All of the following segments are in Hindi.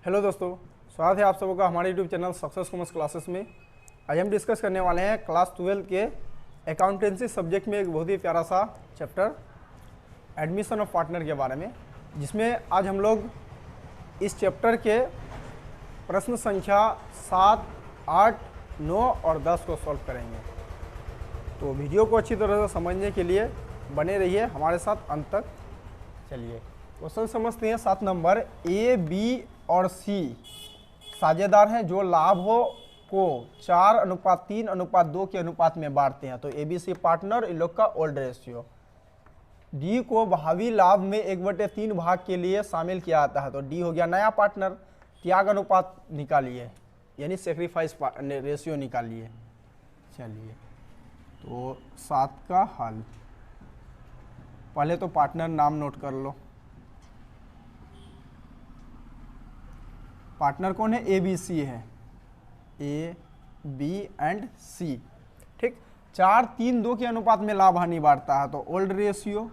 हेलो दोस्तों, स्वागत है आप सबों का हमारे YouTube channel success commerce classes में। आज हम डिस्कस करने वाले हैं क्लास 12 के अकाउंटेंसी सब्जेक्ट में एक बहुत ही प्यारा सा चैप्टर एडमिशन ऑफ पार्टनर के बारे में, जिसमें आज हम लोग इस चैप्टर के प्रश्न संख्या 7, 8, 9 और 10 को सॉल्व करेंगे। तो वीडियो को अच्छी तरह से समझने के लिए बने रहिए हमारे साथ अंत तक। चलिए क्वेश्चन समझते हैं। 7 नंबर, ए, बी और सी साझेदार हैं जो लाभों को 4:3:2 के अनुपात में बांटते हैं। तो ए बी सी पार्टनर, इन लोग का ओल्ड रेशियो। डी को भावी लाभ में 1/3 भाग के लिए शामिल किया जाता है। तो डी हो गया नया पार्टनर। त्याग अनुपात निकालिए, यानी सेक्रीफाइस रेशियो निकालिए। चलिए तो 7 का हल, पहले तो पार्टनर नाम नोट कर लो। पार्टनर कौन है? ए बी सी है, ए बी एंड सी। ठीक, 4:3:2 के अनुपात में लाभ हानि बांटता है। तो ओल्ड रेशियो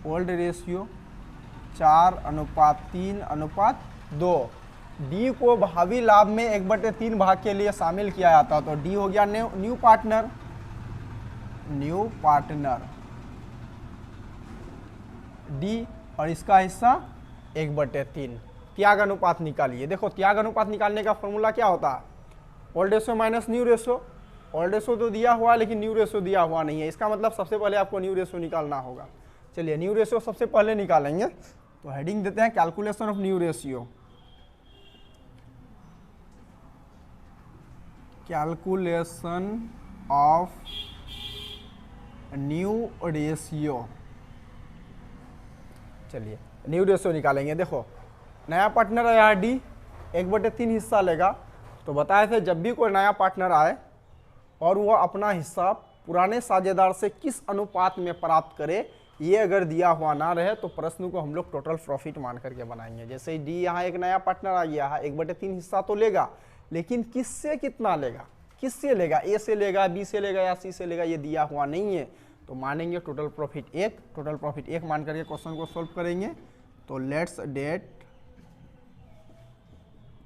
4:3:2। डी को भावी लाभ में 1/3 भाग के लिए शामिल किया जाता है। तो डी हो गया न्यू पार्टनर डी, और इसका हिस्सा 1/3। त्याग अनुपात निकालिए। देखो त्याग अनुपात निकालने का फॉर्मूला क्या होता है? Old ratio minus new ratio. Old ratio तो दिया हुआ है लेकिन न्यू रेशियो दिया हुआ नहीं है, इसका मतलब सबसे पहले आपको न्यू रेशियो निकालना होगा। चलिए न्यू रेशियो सबसे पहले निकालेंगे। तो हेडिंग देते हैं calculation of new ratio. Calculation of new ratio. चलिए न्यू रेशियो निकालेंगे। देखो नया पार्टनर आया डी, 1/3 हिस्सा लेगा। तो बताए थे जब भी कोई नया पार्टनर आए और वह अपना हिस्सा पुराने साझेदार से किस अनुपात में प्राप्त करे, ये अगर दिया हुआ ना रहे तो प्रश्न को हम लोग टोटल प्रॉफिट मान करके बनाएंगे। जैसे डी यहाँ एक नया पार्टनर आ गया है, 1/3 हिस्सा तो लेगा, लेकिन किससे कितना लेगा, किससे लेगा? ए से लेगा, बी से लेगा या सी से लेगा, ये दिया हुआ नहीं है। तो मानेंगे टोटल प्रॉफिट 1। टोटल प्रॉफिट 1 मान करके क्वेश्चन को सॉल्व करेंगे। तो लेट्स डेट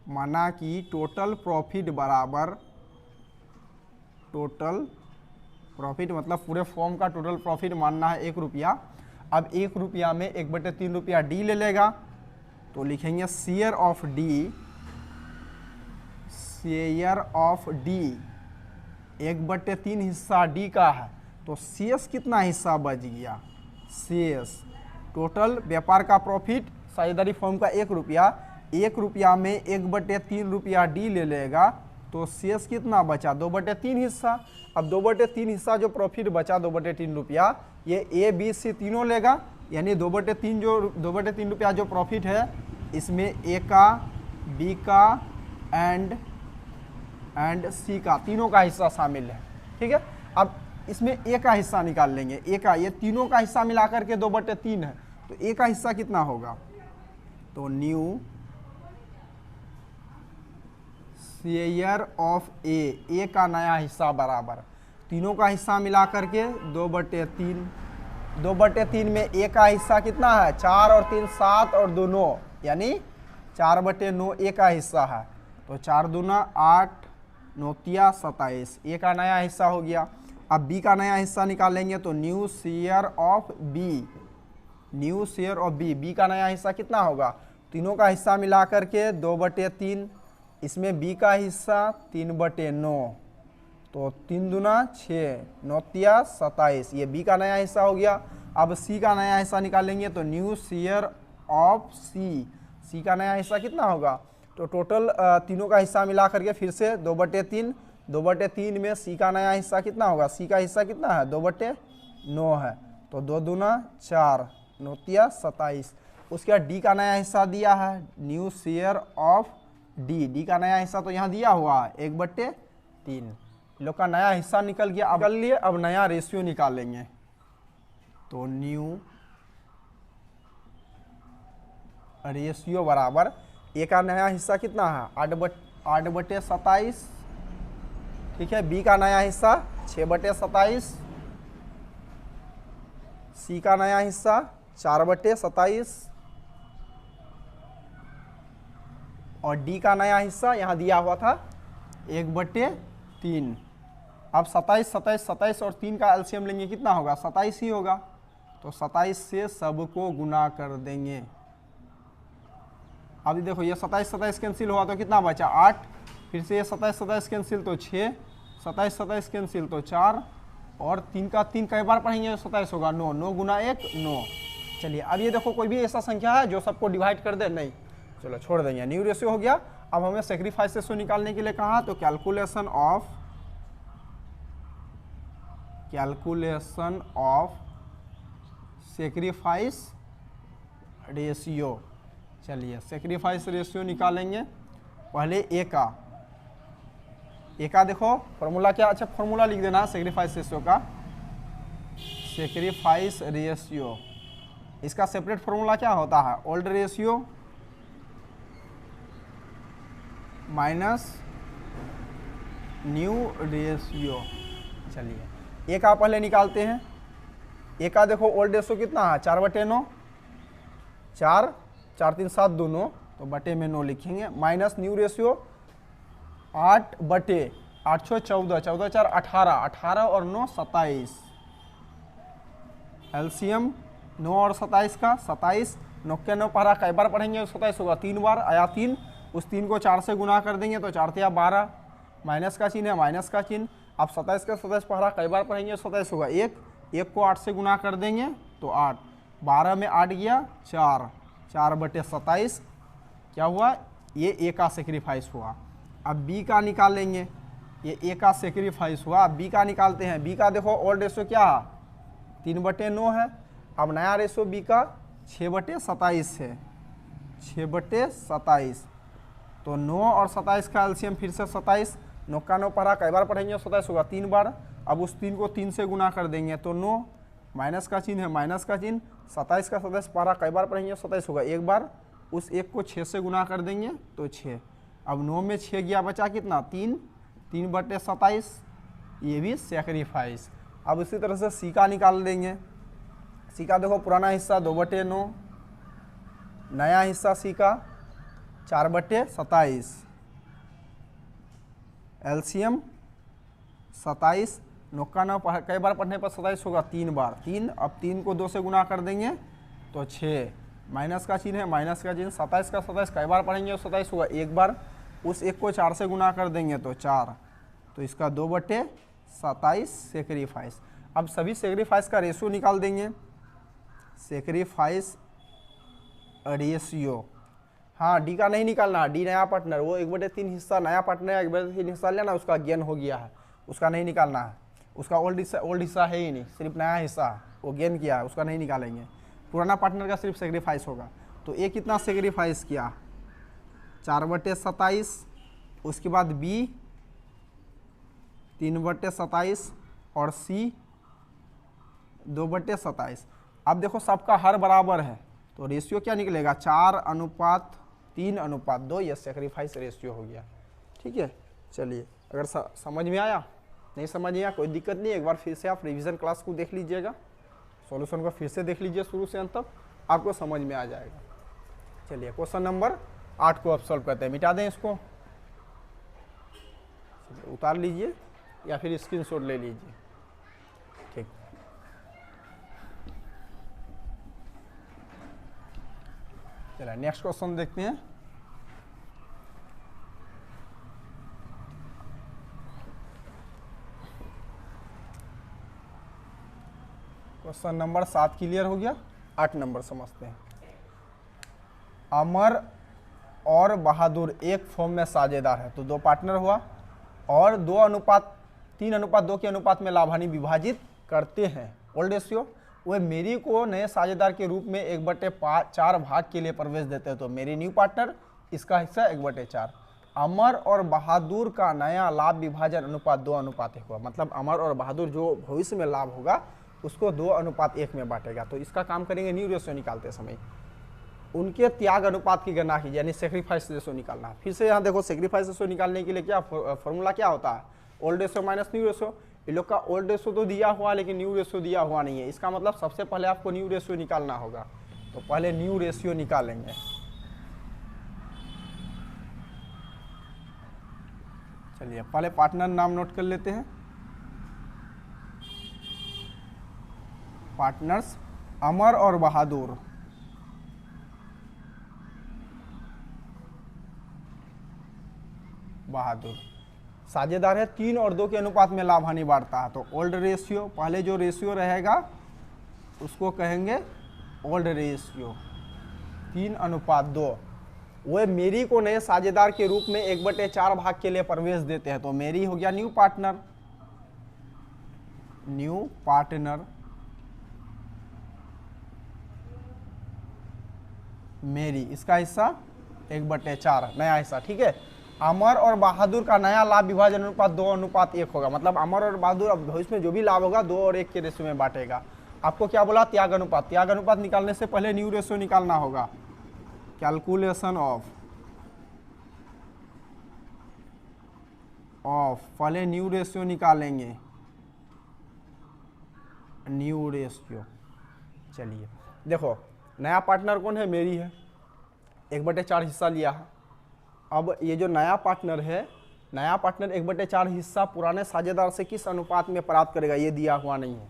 माना कि टोटल प्रॉफिट बराबर, टोटल प्रॉफिट मतलब पूरे फॉर्म का टोटल प्रॉफिट मानना है 1 रुपया। अब 1 रुपया में 1/3 रुपया डी ले लेगा। तो लिखेंगे share of D, share of D 1/3 हिस्सा डी का है। तो शेष कितना हिस्सा बच गया? शेष टोटल व्यापार का प्रॉफिट साझेदारी फॉर्म का 1 रुपया, 1 रुपया में 1/3 रुपया डी ले लेगा। तो शेष कितना बचा? 2/3 हिस्सा। अब 2/3 हिस्सा जो प्रॉफिट बचा 2/3 रुपया, ये ए बी सी तीनों लेगा, यानी 2/3 रुपया जो प्रॉफिट है इसमें ए का, बी का एंड सी का, तीनों का हिस्सा शामिल है। ठीक है, अब इसमें ए का हिस्सा निकाल लेंगे। ए का, ये तीनों का हिस्सा मिला करके 2/3 है। तो ए का हिस्सा कितना होगा? तो न्यू शेयर ऑफ ए का नया हिस्सा बराबर, तीनों का हिस्सा मिला करके 2/3। 2/3 में ए का हिस्सा कितना है? 4 और 3 7 और 2 9, यानी 4/9 ए का हिस्सा है। तो 4 दूना 8, 9 तिया 27, ए का नया हिस्सा हो गया। अब बी का नया हिस्सा निकालेंगे। तो new share of B, new share of B, B का नया हिस्सा कितना होगा? तीनों का हिस्सा मिला करके 2/3, इसमें बी का हिस्सा 3/9। तो 3 दूना 6, 9 तिया 27, ये बी का नया हिस्सा हो गया। अब सी का नया हिस्सा निकालेंगे। तो न्यू शेयर ऑफ सी, सी का नया हिस्सा कितना होगा? तो टोटल तीनों का हिस्सा मिला करके फिर से 2/3, 2/3 में सी का नया हिस्सा कितना होगा? सी का हिस्सा कितना है? 2/9 है। तो 2 दूना 4, 9 तिया 27। उसके बाद डी का नया हिस्सा दिया है, new share of D, D का नया हिस्सा तो यहाँ दिया हुआ है 1/3। लोग का नया हिस्सा निकल गया। अब लिए अब नया रेशियो निकालेंगे। तो न्यू रेशियो बराबर, ए का नया हिस्सा कितना है? 8/27। ठीक है, बी का नया हिस्सा 6/27, सी का नया हिस्सा 4/27, और डी का नया हिस्सा यहाँ दिया हुआ था 1/3। अब 27, 27, 27 और 3 का एलसीएम लेंगे, कितना होगा? 27 ही होगा। तो 27 से सबको गुना कर देंगे। अब देखो ये 27, 27 कैंसिल हुआ तो कितना बचा? 8। फिर से ये 27, 27 कैंसिल तो 6, 27, 27 कैंसिल तो 4, और 3 का 3 कई बार पढ़ेंगे 27 होगा? 9, 9 गुना 1 9। चलिए अब ये देखो कोई भी ऐसा संख्या है जो सबको डिवाइड कर दे? नहीं, चलो छोड़ देंगे, न्यू रेशियो हो गया। अब हमें सेक्रीफाइस रेशियो निकालने के लिए कहा, तो कैलकुलेशन ऑफ सेक्रीफाइस रेशियो। चलिए सेक्रीफाइस रेशियो निकालेंगे। पहले ए का देखो फॉर्मूला क्या? अच्छा फॉर्मूला लिख देना सेक्रीफाइस रेशियो का। सेक्रीफाइस रेशियो, इसका सेपरेट फॉर्मूला क्या होता है? Old ratio minus new ratio. चलिए ए का पहले निकालते हैं। ए का देखो ओल्ड रेशियो कितना है? 4/9, 4, 4 3 7 2 9, तो बटे में 9 लिखेंगे। माइनस न्यू रेशियो 8/8 6 14, 14 4 18, 18 और 9 27। एलसीएम 9 और 27 का 27, 9 के 9 पढ़ा, कई बार पढ़ेंगे? 27 होगा 3 बार, आया 3, उस 3 को 4 से गुना कर देंगे तो 4 या 12, माइनस का चिन्ह है, माइनस का चिन्ह। अब 27 का 27 पढ़ा, कई बार पढ़ेंगे? 27 होगा 1, 1 को 8 से गुना कर देंगे तो 8, 12 में 8 गया 4, 4/27 क्या हुआ? ये ए का सेक्रीफाइस हुआ। अब बी का निकाल लेंगे। ये ए का सेक्रीफाइस हुआ, अब बी का निकालते हैं। बी का देखो ओल्ड रेशियो क्या है? 3/9 है। अब नया रेशियो बी का 6/27 है, 6/27। तो 9 और 27 का एलसीएम फिर से 27, 9 का 9 पढ़ा, कई बार पढ़ेंगे? 27 होगा 3 बार। अब उस 3 को 3 से गुना कर देंगे तो 9, माइनस का चिन्ह है, माइनस का चिन्ह। 27 का 27 पढ़ा, कई बार पढ़ेंगे? 27 होगा 1 बार, उस 1 को 6 से गुना कर देंगे तो 6। अब 9 में 6 गया, बचा कितना? 3, 3/27, ये भी सेक्रीफाइस। अब इसी तरह से सी का निकाल देंगे। सी का देखो पुराना हिस्सा 2/9, नया हिस्सा सी का 4/27। एलसीएम 27, 9 का 9 कई बार पढ़ने पर 27 होगा 3 बार, 3। अब 3 को 2 से गुना कर देंगे तो 6, माइनस का चिन्ह है, माइनस का चिन्ह। 27 का 27 कई बार पढ़ेंगे? 27 होगा 1 बार, उस 1 को 4 से गुना कर देंगे तो 4, तो इसका 2/27 सेक्रीफाइस। अब सभी सेक्रीफाइस का रेशियो निकाल देंगे। सेक्रीफाइस रेशियो, हाँ डी का नहीं निकालना, डी नया पार्टनर, वो 1/3 हिस्सा नया पार्टनर 1/3 हिस्सा लेना, उसका गेन हो गया है, उसका नहीं निकालना है। उसका ओल्ड हिस्सा है ही नहीं, सिर्फ नया हिस्सा वो गेन किया है, उसका नहीं निकालेंगे। पुराना पार्टनर का सिर्फ सेक्रीफाइस होगा। तो ए कितना सेक्रीफाइस किया? 4/27। उसके बाद बी 3/27 और सी 2/27। अब देखो सबका हर बराबर है तो रेशियो क्या निकलेगा? 4:3:2, ये सेक्रीफाइस रेशियो हो गया। ठीक है, चलिए अगर समझ में आया, नहीं समझ में आया कोई दिक्कत नहीं, एक बार फिर से आप रिवीजन क्लास को देख लीजिएगा, सॉल्यूशन को फिर से देख लीजिए शुरू से अंत तक, आपको समझ में आ जाएगा। चलिए क्वेश्चन नंबर 8 को अब सॉल्व करते हैं। मिटा दें इसको, उतार लीजिए या फिर स्क्रीनशॉट ले लीजिए। ठीक, चलिए नेक्स्ट क्वेश्चन देखते हैं। क्वेश्चन नंबर 7 क्लियर हो गया, 8 नंबर समझते हैं। अमर और बहादुर एक फॉर्म में साझेदार है, तो 2 पार्टनर हुआ और 3:2 के अनुपात में लाभ हानि विभाजित करते हैं। ओल्ड रेशियो, वह मेरी को नए साझेदार के रूप में 1/4 भाग के लिए प्रवेश देते हैं, तो मेरी न्यू पार्टनर, इसका हिस्सा 1/4। अमर और बहादुर का नया लाभ विभाजन अनुपात 2:1 हुआ, मतलब अमर और बहादुर जो भविष्य में लाभ होगा उसको 2:1 में बांटेगा। तो इसका काम करेंगे न्यू रेशियो निकालते समय, उनके त्याग अनुपात की गणना की, यानी सेक्रीफाइस रेशियो निकालना। फिर से यहाँ देखो सेक्रीफाइस रेशियो निकालने के लिए क्या फॉर्मूला क्या होता है? Old ratio minus new ratio. ये लोग का ओल्ड रेशियो तो दिया हुआ लेकिन न्यू रेशियो दिया हुआ नहीं है, इसका मतलब सबसे पहले आपको न्यू रेशियो निकालना होगा। तो पहले न्यू रेशियो निकालेंगे। चलिए पहले पार्टनर नाम नोट कर लेते हैं। पार्टनर्स अमर और बहादुर। बहादुर साझेदार है, 3 और 2 के अनुपात में लाभ हानि बांटता है। तो ओल्ड रेशियो, पहले जो रेशियो रहेगा उसको कहेंगे ओल्ड रेशियो, 3:2। वो मेरी को नए साझेदार के रूप में 1/4 भाग के लिए प्रवेश देते हैं। तो मेरी हो गया न्यू पार्टनर, न्यू पार्टनर। मेरी इसका हिस्सा 1/4 नया हिस्सा, ठीक है। अमर और बहादुर का नया लाभ विभाजन अनुपात 2:1 होगा। मतलब अमर और बहादुर अब भविष्य में जो भी लाभ होगा 2 और 1 के रेशियो में बांटेगा। आपको क्या बोला, त्याग अनुपात। त्याग अनुपात निकालने से पहले न्यू रेशियो निकालना होगा। कैलकुलेशन ऑफ पहले न्यू रेशियो निकालेंगे, न्यू रेशियो। चलिए देखो, नया पार्टनर कौन है, मेरी है, 1/4 हिस्सा लिया है। अब ये जो नया पार्टनर है, नया पार्टनर 1/4 हिस्सा पुराने साझेदार से किस अनुपात में प्राप्त करेगा, ये दिया हुआ नहीं है।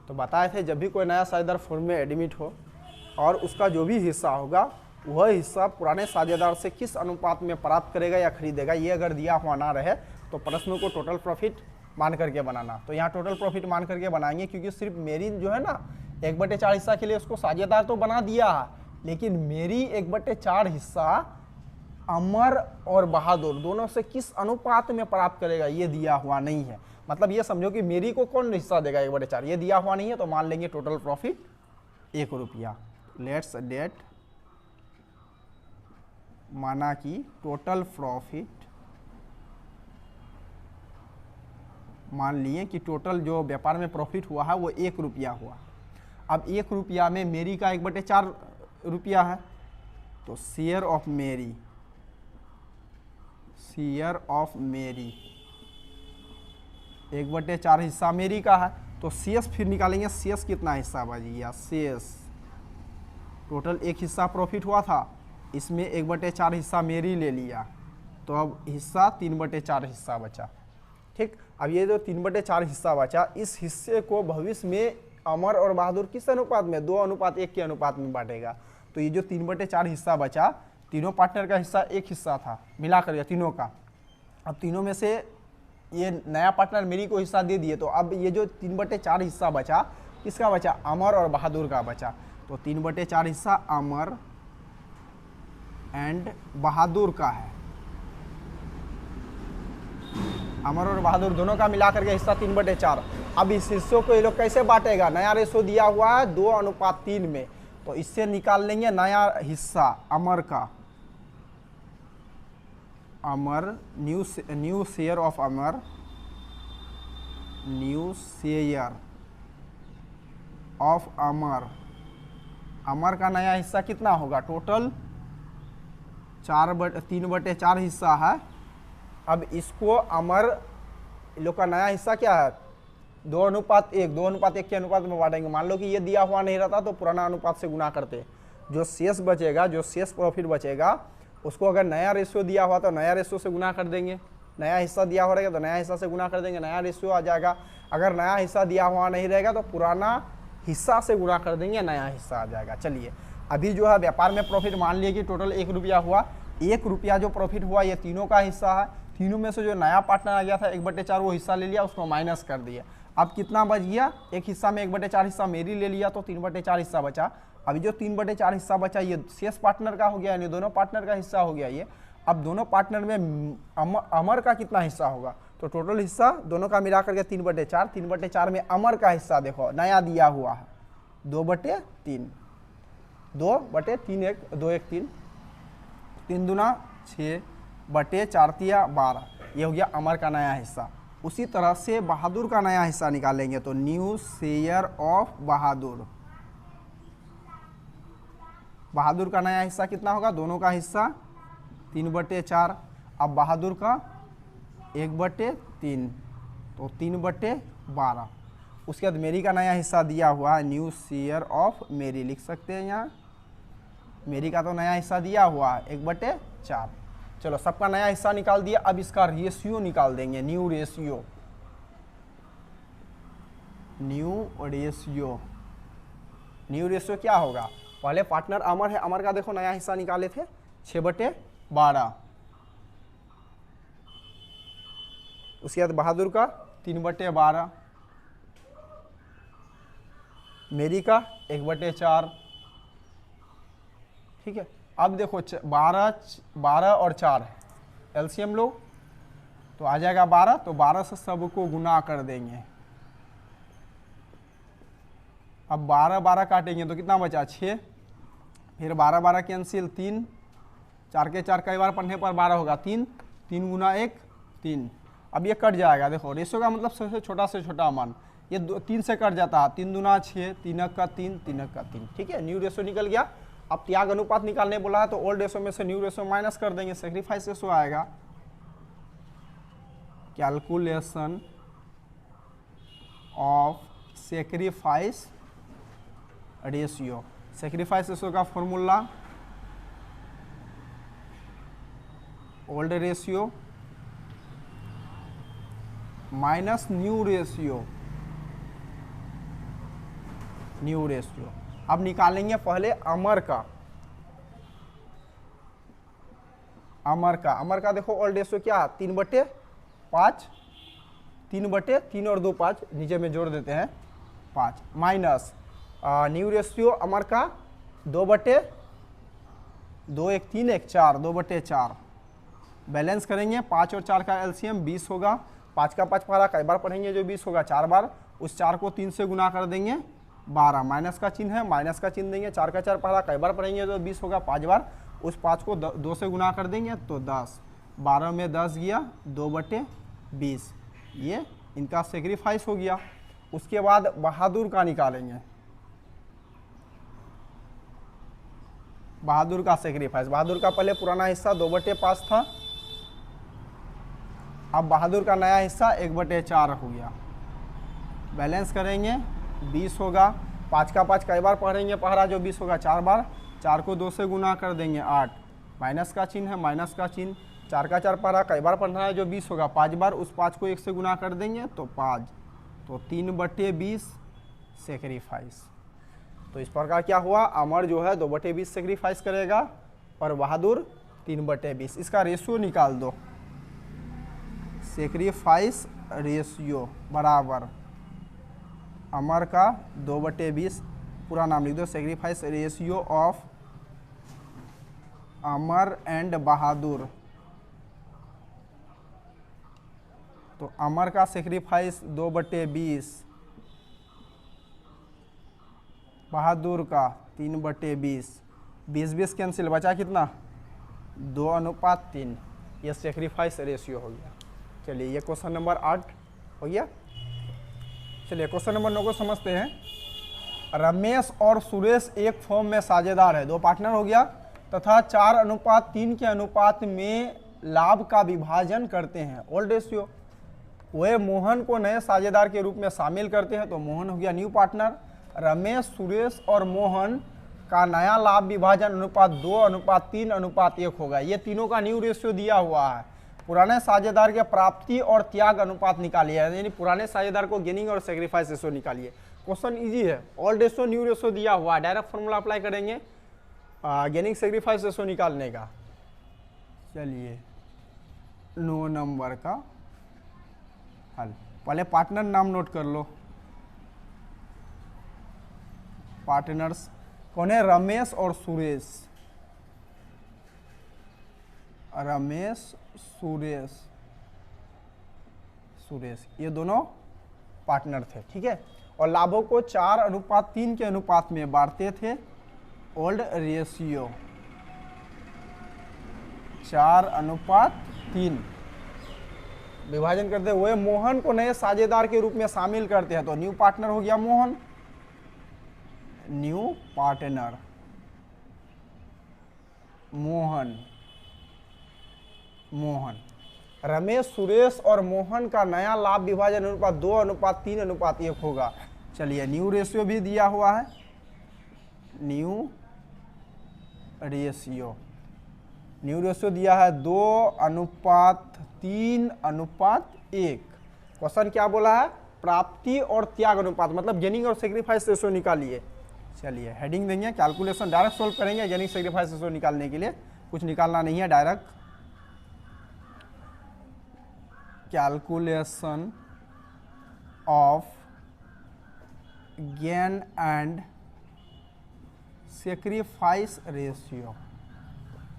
तो बताए थे जब भी कोई नया साझेदार फर्म में एडमिट हो और उसका जो भी हिस्सा होगा वह हिस्सा पुराने साझेदार से किस अनुपात में प्राप्त करेगा या खरीदेगा, ये अगर दिया हुआ ना रहे तो प्रश्न को टोटल प्रॉफिट मान करके बनाना। तो यहाँ टोटल प्रॉफिट मान करके बनाएंगे, क्योंकि सिर्फ मेरी जो है ना 1/4 हिस्सा के लिए उसको साझेदार तो बना दिया है, लेकिन मेरी 1/4 हिस्सा अमर और बहादुर दोनों से किस अनुपात में प्राप्त करेगा ये दिया हुआ नहीं है। मतलब ये समझो कि मेरी को कौन हिस्सा देगा 1/4, ये दिया हुआ नहीं है। तो मान लेंगे टोटल प्रॉफिट 1 रुपया। लेट्स डेट, माना कि टोटल प्रॉफिट, मान लिए कि टोटल जो व्यापार में प्रॉफिट हुआ है वो 1 रुपया हुआ। अब 1 रुपया में मेरी का 1/4 रुपया है, तो शेयर ऑफ मेरी, शेयर ऑफ मेरी 1/4 हिस्सा मेरी का है। तो शेष फिर निकालेंगे, शेष कितना हिस्सा बच गया, शेष टोटल 1 हिस्सा प्रॉफिट हुआ था, इसमें 1/4 हिस्सा मेरी ले लिया, तो अब हिस्सा 3/4 हिस्सा बचा। ठीक, अब ये जो 3/4 हिस्सा बचा, इस हिस्से को भविष्य में अमर और बहादुर किस अनुपात में, 2:1 के अनुपात में बांटेगा। तो ये जो 3/4 हिस्सा बचा, तीनों पार्टनर का हिस्सा 1 हिस्सा था, मिला कर तीनों का। अब तीनों में से ये नया पार्टनर मेरी को हिस्सा दे दिए, तो अब ये जो 3/4 हिस्सा बचा, किसका बचा, अमर और बहादुर का बचा। तो 3/4 हिस्सा अमर एंड बहादुर का है, अमर और बहादुर दोनों का मिला करके हिस्सा 3/4। अब इस हिस्सों को ये लोग कैसे बांटेगा, नया रेशो दिया हुआ है 2:3 में, तो इससे निकाल लेंगे नया हिस्सा अमर का, Amar new share of Amar, new share of Amar. Amar का नया हिस्सा कितना होगा, टोटल 3/4 हिस्सा है। अब इसको अमर लोग का नया हिस्सा क्या है, 2:1 के अनुपात में बांटेंगे। मान लो कि ये दिया हुआ नहीं रहता तो पुराना अनुपात से गुना करते। जो शेष बचेगा, जो शेष प्रॉफिट बचेगा, उसको अगर नया रेशियो दिया हुआ तो नया रेशियो से गुना कर देंगे। नया हिस्सा दिया हुआ रहेगा तो नया हिस्सा से गुना कर देंगे, नया रेशियो आ जाएगा। अगर नया हिस्सा दिया हुआ नहीं रहेगा तो पुराना हिस्सा से गुना कर देंगे, नया हिस्सा आ जाएगा। चलिए अभी जो है व्यापार में प्रॉफिट मान लिए कि टोटल 1 रुपया हुआ। 1 रुपया जो प्रॉफिट हुआ ये तीनों का हिस्सा है। तीनों में से जो नया पार्टनर आ गया था 1/4 वो हिस्सा ले लिया, उसको माइनस कर दिया। अब कितना बच गया, एक हिस्सा में 1/4 हिस्सा मेरी ले लिया तो 3/4 हिस्सा बचा। अभी जो 3/4 हिस्सा बचा ये शेष पार्टनर का हो गया, यानी दोनों पार्टनर का हिस्सा हो गया ये। अब दोनों पार्टनर में अमर का कितना हिस्सा होगा, तो टोटल हिस्सा दोनों का मिला करके 3/4। 3/4 में अमर का हिस्सा देखो नया दिया हुआ है 2/3, 2/3 2/1 3 दूना 6 बटे 4 तिया 12, ये हो गया अमर का नया हिस्सा। उसी तरह से बहादुर का नया हिस्सा निकालेंगे तो न्यू शेयर ऑफ बहादुर। बहादुर का नया हिस्सा कितना होगा, दोनों का हिस्सा 3/4। अब बहादुर का 1/3 तो 3/12। उसके बाद मेरी का नया हिस्सा दिया हुआ है, न्यू शेयर ऑफ मेरी लिख सकते हैं यहाँ। मेरी का तो नया हिस्सा दिया हुआ है 1/4। चलो सबका नया हिस्सा निकाल दिया, अब इसका रेशियो निकाल देंगे, न्यू रेशियो। न्यू रेशियो क्या होगा, पहले पार्टनर अमर है, अमर का देखो नया हिस्सा निकाले थे 6/12, उसके बाद बहादुर का 3/12, मेरी का 1/4। ठीक है, अब देखो 12 और 4 है, एलसीएम लो तो आ जाएगा 12, तो 12 से सबको गुना कर देंगे। अब 12 काटेंगे तो कितना बचा 6, फिर 12 कैंसिल 3, 4 के 4 कई बार पढ़ने पर 12 होगा, 3 गुना 1 3। अब ये कट जाएगा, देखो रेशियो का मतलब सबसे छोटा से छोटा मान, ये 3 से कट जाता है, 3 दूना 6, 3 का 3, 3 का 3। ठीक है, न्यू रेशियो निकल गया। अब त्याग अनुपात निकालने बोला है तो ओल्ड रेशियो में से न्यू रेशियो माइनस कर देंगे, सेक्रीफाइस रेशियो आएगा। Calculation of sacrifice ratio, sacrifice ratio का formula old ratio minus new ratio. अब निकालेंगे पहले अमर का। अमर का देखो ओल्ड रेशियो क्या है, 3/5, 3/3 और 2 5, नीचे में जोड़ देते हैं 5, माइनस न्यू रेशियो अमर का 2/2 1 3 1 4, 2/4। बैलेंस करेंगे, 5 और 4 का एलसीएम 20 होगा, 5 का 5 पहला कई बार पढ़ेंगे जो 20 होगा 4 बार, उस 4 को 3 से गुना कर देंगे 12, माइनस का चिन्ह है, माइनस का चिन्ह देंगे, 4 का 4 पहला कई बार पढ़ेंगे तो 20 होगा 5 बार, उस 5 को 2 से गुना कर देंगे तो 10, 12 में 10 गया 2/20, ये इनका सेक्रीफाइस हो गया। उसके बाद बहादुर का निकालेंगे, बहादुर का सेक्रीफाइस। बहादुर का पहले पुराना हिस्सा 2/5 था, अब बहादुर का नया हिस्सा 1/4 हो गया। बैलेंस करेंगे 20 होगा, 5 का 5 कई बार पढ़ेंगे पहरा जो 20 होगा 4 बार, 4 को 2 से गुना कर देंगे 8, माइनस का चिन्ह है, माइनस का चिन्ह, 4 का 4 पहरा कई बार पढ़ना है जो 20 होगा 5 बार, उस 5 को 1 से गुना कर देंगे तो 5, तो 3/20 सेक्रीफाइस। तो इस प्रकार क्या हुआ, अमर जो है 2/20 सेक्रीफाइस करेगा और बहादुर 3/20। इसका रेशियो निकाल दो, सेक्रीफाइस रेशियो बराबर अमर का 2/20, पूरा नाम लिख दो, sacrifice ratio of Amar and Bahadur. तो अमर का सेक्रीफाइस 2/20, बहादुर का 3/20, 20 कैंसिल, बचा कितना 2:3, ये सेक्रीफाइस रेशियो हो गया। चलिए ये क्वेश्चन नंबर 8 हो गया। चलिए क्वेश्चन नंबर 9 को समझते हैं। रमेश और सुरेश एक फॉर्म में साझेदार है, 2 पार्टनर हो गया, तथा 4:3 के अनुपात में लाभ का विभाजन करते हैं, ओल्ड रेशियो। वे मोहन को नए साझेदार के रूप में शामिल करते हैं, तो मोहन हो गया न्यू पार्टनर। रमेश, सुरेश और मोहन का नया लाभ विभाजन अनुपात 2:3:1 होगा। ये तीनों का न्यू रेशियो दिया हुआ है। पुराने साझेदार के प्राप्ति और त्याग अनुपात निकालिए, यानी पुराने साझेदार को गेनिंग और सेक्रीफाइस रेशियो निकालिए। क्वेश्चन इजी है, ओल्ड रेशियो न्यू रेशियो दिया हुआ है, डायरेक्ट फॉर्मूला अप्लाई करेंगे गेनिंग सेक्रीफाइस रेशियो निकालने का। चलिए 9 नंबर का हल, पहले पार्टनर नाम नोट कर लो। पार्टनर्स कौन है, रमेश और सुरेश, रमेश सुरेश ये दोनों पार्टनर थे। ठीक है, और लाभों को 4:3 के अनुपात में बांटते थे, ओल्ड रेशियो 4:3 विभाजन करते हुए मोहन को नए साझेदार के रूप में शामिल करते हैं, तो न्यू पार्टनर हो गया मोहन, न्यू पार्टनर मोहन। रमेश, सुरेश और मोहन का नया लाभ विभाजन अनुपात 2:3:1 होगा। चलिए न्यू रेशियो भी दिया हुआ है, न्यू रेशियो न्यू रेशियो दिया है 2:3:1। क्वेश्चन क्या बोला है, प्राप्ति और त्याग अनुपात, मतलब गेनिंग और सेक्रीफाइस रेशियो निकालिए। चलिए हेडिंग देंगे, कैलकुलेशन डायरेक्ट सोल्व करेंगे। गेनिंग सेक्रीफाइस रेशियो निकालने के लिए कुछ निकालना नहीं है, direct calculation of gain and sacrifice ratio.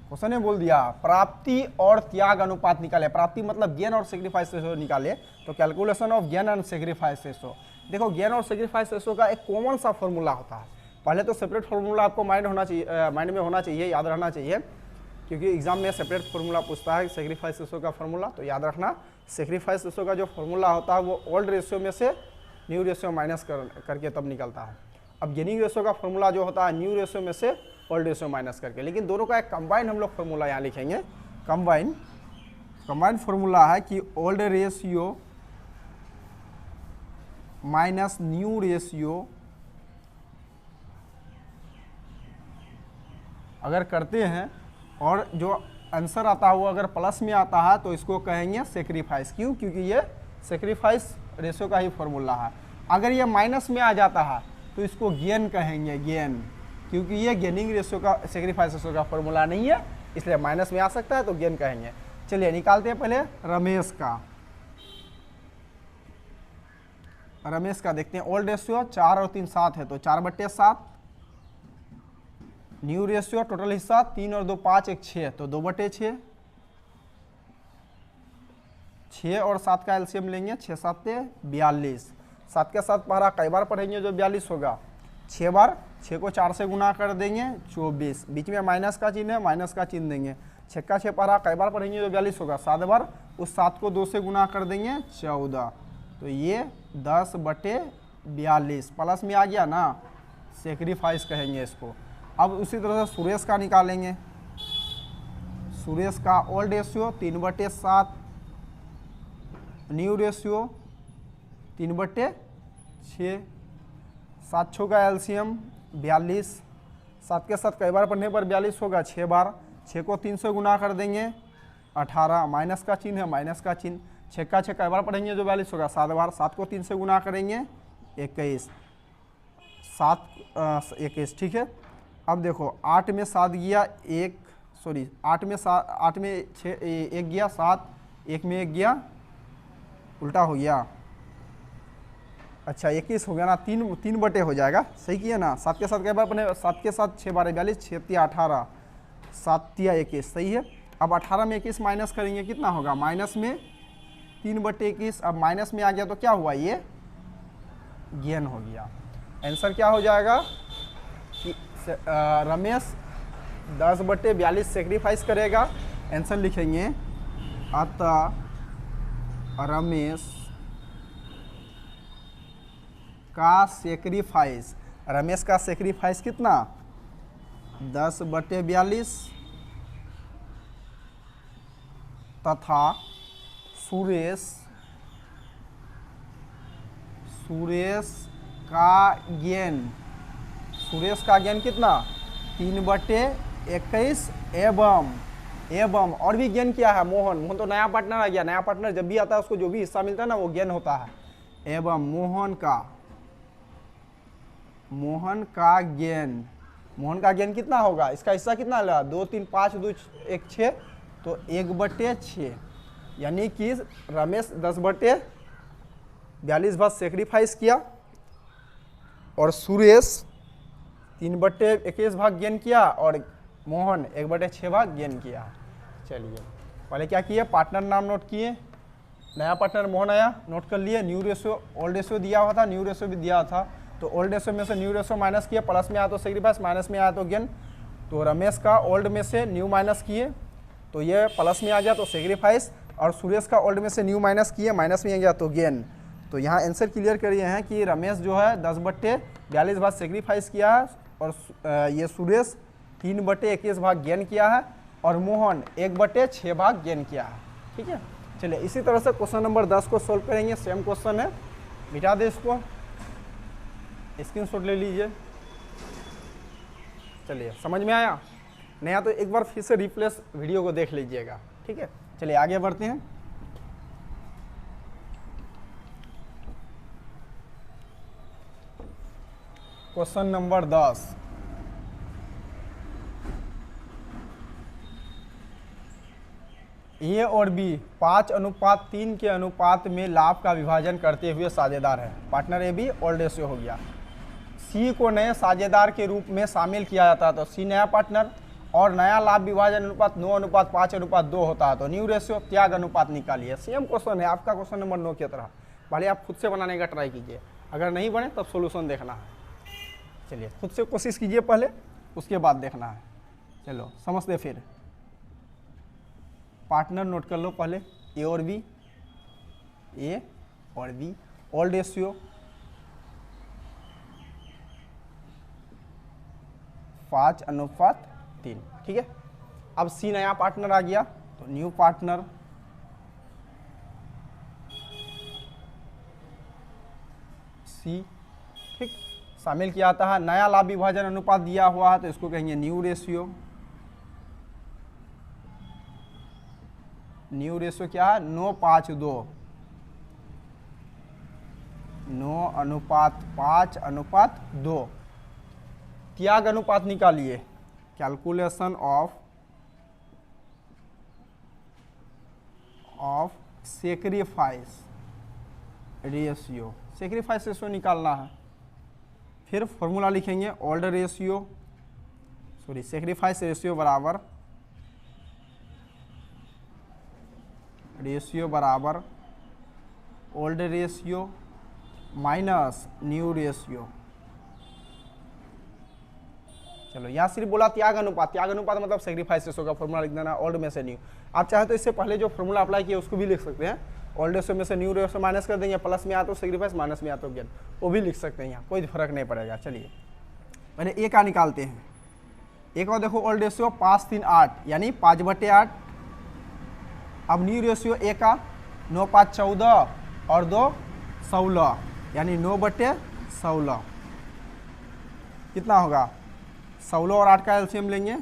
Question ने बोल दिया प्राप्ति और त्याग अनुपात निकाले, प्राप्ति मतलब गेन और सेक्रीफाइस रेशियो निकाले, तो calculation of gain and sacrifice ratio. देखो गेन और सेक्रीफाइस रेशियो का एक कॉमन सा फॉर्मूला होता है। पहले तो सेपरेट फॉर्मूला आपको माइंड में होना चाहिए, याद रहना चाहिए, क्योंकि एग्जाम में सेपरेट फॉर्मूला पूछता है सेक्रीफाइस रेशियो का फॉर्मूला। तो याद रखना सेक्रीफाइस रेशियो का जो फॉर्मूला होता है वो ओल्ड रेशियो में से न्यू रेशियो माइनस करके तब निकलता है। अब गेनिंग रेशियो का फॉर्मूला जो होता है न्यू रेशियो में से ओल्ड रेशियो माइनस करके, लेकिन दोनों का एक कंबाइन हम लोग फॉर्मूला यहाँ लिखेंगे। कंबाइन फॉर्मूला है कि old ratio minus new ratio अगर करते हैं और जो आंसर आता है वो अगर प्लस में आता है तो इसको कहेंगे सेक्रीफाइस। क्यों? क्योंकि ये सेक्रीफाइस रेशियो का ही फॉर्मूला है। अगर ये माइनस में आ जाता है तो इसको गेन कहेंगे, गेन, क्योंकि ये गेनिंग रेशियो का सेक्रीफाइस रेशियो का फॉर्मूला नहीं है, इसलिए माइनस में आ सकता है तो गेन कहेंगे। चलिए निकालते हैं पहले रमेश का देखते हैं। ओल्ड रेशियो 4 और 3 7 है, तो 4/7। न्यू रेशियो टोटल हिस्सा 3 और 2 5 1 6, तो 2/6। 6 और 7 का एलसीएम लेंगे, 6 7 42। 7 के साथ पहरा कई बार पढ़ेंगे जो 42 होगा, 6 बार। 6 को 4 से गुना कर देंगे 24, बीच में माइनस का चिन्ह है, माइनस का चिन्ह देंगे। 6 का 6 पहरा कई बार पढ़ेंगे जो 42 होगा, 7 बार। उस 7 को 2 से गुना कर देंगे 14, तो ये 10/42 प्लस में आ गया ना, सेक्रीफाइस कहेंगे इसको। अब उसी तरह से सुरेश का निकालेंगे। सुरेश का ओल्ड रेशियो 3/7, न्यू रेशियो 3/6। 7 6 का एलसीएम 42। 7 के साथ कई बार पढ़ने पर 42 होगा, 6 बार। 6 को 3 से गुना कर देंगे 18, माइनस का चिन्ह है, माइनस का चिन्ह। 6 का 6 कई बार पढ़ेंगे जो 42 होगा, 7 बार। 7 को 3 से गुना करेंगे 21, 21, ठीक है। अब देखो 8 में 7 गया 1, सॉरी 8 में 6 1 गया 7, 1 में 1 गया, उल्टा हो गया। अच्छा 21 हो गया ना, 3 बटे हो जाएगा, सही किया ना। 7 के साथ कई बार अपने 7 के साथ 6 बार 42, 6 तिया 18, 7 तिया 21, सही है। अब 18 में 21 माइनस करेंगे, कितना होगा, माइनस में 3/21। अब माइनस में आ गया तो क्या हुआ, ये गेन हो गया। आंसर क्या हो जाएगा कि रमेश 10/42 सेक्रीफाइस करेगा। आंसर लिखेंगे अतः रमेश का सेक्रीफाइस, रमेश का सेक्रीफाइस कितना, 10/42, तथा सुरेश का गेन, सुरेश का गेन कितना, 3/21। एवं और भी गेन किया है मोहन तो नया पार्टनर आ गया। नया पार्टनर जब भी आता है उसको जो भी हिस्सा मिलता है ना वो गेन होता है। एवं मोहन का गेन कितना होगा, इसका हिस्सा कितना लगा, 2 3 5 2 1 6, तो 1/6। यानी कि रमेश 10/42 बार सेक्रीफाइस किया और सुरेश 3/21 भाग गेन किया और मोहन 1/6 भाग गेन किया। चलिए पहले क्या किए, पार्टनर नाम नोट किए। नया पार्टनर मोहन आया, नोट कर लिए। न्यू रेशियो ओल्ड रेशियो दिया हुआ था, न्यू रेशियो भी दिया था, तो ओल्ड रेशियो में से न्यू रेशियो माइनस किया, प्लस में आया तो सेक्रीफाइस, माइनस में आया तो गेन। तो रमेश का ओल्ड में से न्यू माइनस किए तो ये प्लस में आ गया तो सेक्रीफाइस, और सुरेश का ओल्ड में से न्यू माइनस किए, माइनस में आ गया तो गेन। तो यहाँ आंसर क्लियर करिए हैं कि रमेश जो है 10/42 भाग सेक्रीफाइस किया है और ये सुरेश 3/21 भाग गेन किया है और मोहन 1/6 भाग गेन किया है। ठीक है, चलिए इसी तरह से क्वेश्चन नंबर 10 को सोल्व करेंगे। सेम क्वेश्चन है, मिटा दे इसको, स्क्रीनशॉट ले लीजिए। चलिए समझ में आया। नया तो एक बार फिर से रिप्लेस वीडियो को देख लीजिएगा, ठीक है। चलिए आगे बढ़ते हैं। क्वेश्चन नंबर 10, ए और बी 5:3 के अनुपात में लाभ का विभाजन करते हुए साझेदार है। Partner A be all ratio हो गया। सी को नए साझेदार के रूप में शामिल किया जाता है तो सी नया पार्टनर, और नया लाभ विभाजन अनुपात 9:5:2 होता है तो न्यू रेशियो त्याग अनुपात निकालिए। सेम क्वेश्चन है आपका, क्वेश्चन नंबर 9 की तरह। भले आप खुद से बनाने का ट्राई कीजिए, अगर नहीं बने तब सोल्यूशन देखना है। चलिए खुद से कोशिश कीजिए पहले, उसके बाद देखना है। चलो समझते फिर। पार्टनर नोट कर लो पहले, ए और बी, ए और बी ऑल रेशियो 5:3, ठीक है। अब सी नया पार्टनर आ गया तो न्यू पार्टनर, सी, ठीक, शामिल किया जाता है। नया लाभ विभाजन अनुपात दिया हुआ है तो इसको कहेंगे न्यू रेशियो। न्यू रेशियो क्या है? 9:5:2, 9:5:2। त्याग अनुपात निकालिए। Calculation of sacrifice ratio, sacrifice ratio निकालना है। फिर फॉर्मूला लिखेंगे old ratio, sorry sacrifice ratio बराबर old ratio minus new ratio. चलो यहाँ सिर्फ बोला त्याग अनुपात, त्याग अनुपात मतलब सेक्रीफाइस रेशियो का फॉर्मूला लिख देना, ओल्ड में से न्यू। आप चाहे तो इससे पहले जो फॉर्मूला अप्लाई किया उसको भी लिख सकते हैं। ओल्ड रेशियो में से न्यू रेशियो माइनस कर देंगे, प्लस में आ तो सेक्रीफाइस, माइनस में आ तो गेन, वो भी लिख सकते हैं, यहाँ कोई फर्क नहीं पड़ेगा। चलिए पहले ए का निकालते हैं। एक और देखो ओल्ड रेशियो 5:3:8 यानी 5/8। अब न्यू रेशियो ए का 9:5:14 और 2:16 यानी 9/16। कितना होगा? 16 और 8 का एलसीएम लेंगे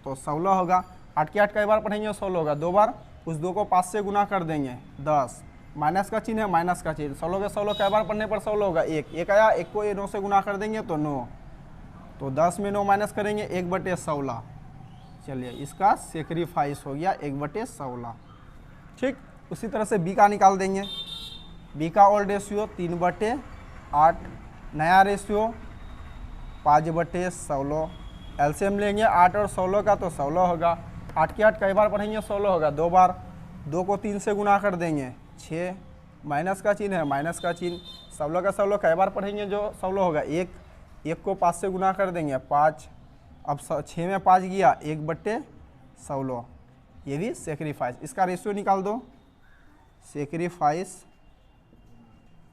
तो 16 होगा। 8 के 8 कई बार पढ़ेंगे? 16 होगा। 2 बार उस 2 को 5 से गुना कर देंगे 10, माइनस का चिन्ह है, माइनस का चिन्ह। 16 के 16 कई बार पढ़ने पर 16 होगा। एक आया, एक को 9 से गुना कर देंगे तो 9, तो 10 में 9 माइनस करेंगे 1/16। चलिए इसका सेक्रीफाइस हो गया 1/16, ठीक। उसी तरह से बी का निकाल देंगे। बी का ओल्ड रेशियो 3/8, नया रेशियो 5/16। एलसीएम लेंगे 8 और 16 का तो 16 होगा। 8 के 8 कई बार पढ़ेंगे? 16 होगा। 2 बार 2 को 3 से गुना कर देंगे 6, माइनस का चिन्ह है, माइनस का चिन्ह। 16 का 16 कई बार पढ़ेंगे? जो 16 होगा। 1 को 5 से गुना कर देंगे 5। अब 6 में 5 गया 1/16, ये भी सेक्रीफाइस। इसका रेशियो निकाल दो। Sacrifice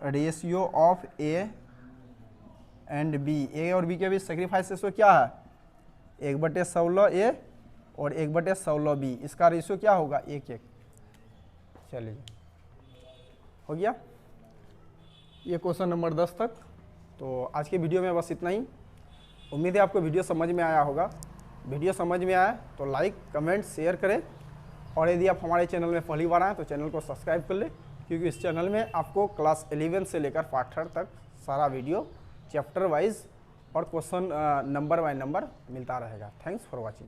ratio of A and B, A और बी के बीच सेक्रीफाइस रेशियो क्या है? 1/16 ए और 1/16 बी। इसका रेशियो क्या होगा? 1:1। चलिए हो गया ये क्वेश्चन नंबर 10 तक। तो आज के वीडियो में बस इतना ही। उम्मीद है आपको वीडियो समझ में आया होगा। वीडियो समझ में आया तो लाइक, कमेंट, शेयर करें, और यदि आप हमारे चैनल में पहली बार आए तो चैनल को सब्सक्राइब कर लें, क्योंकि इस चैनल में आपको क्लास 11 से लेकर पार्ट 3 तक सारा वीडियो चैप्टर वाइज और क्वेश्चन नंबर बाय नंबर मिलता रहेगा। Thanks for watching.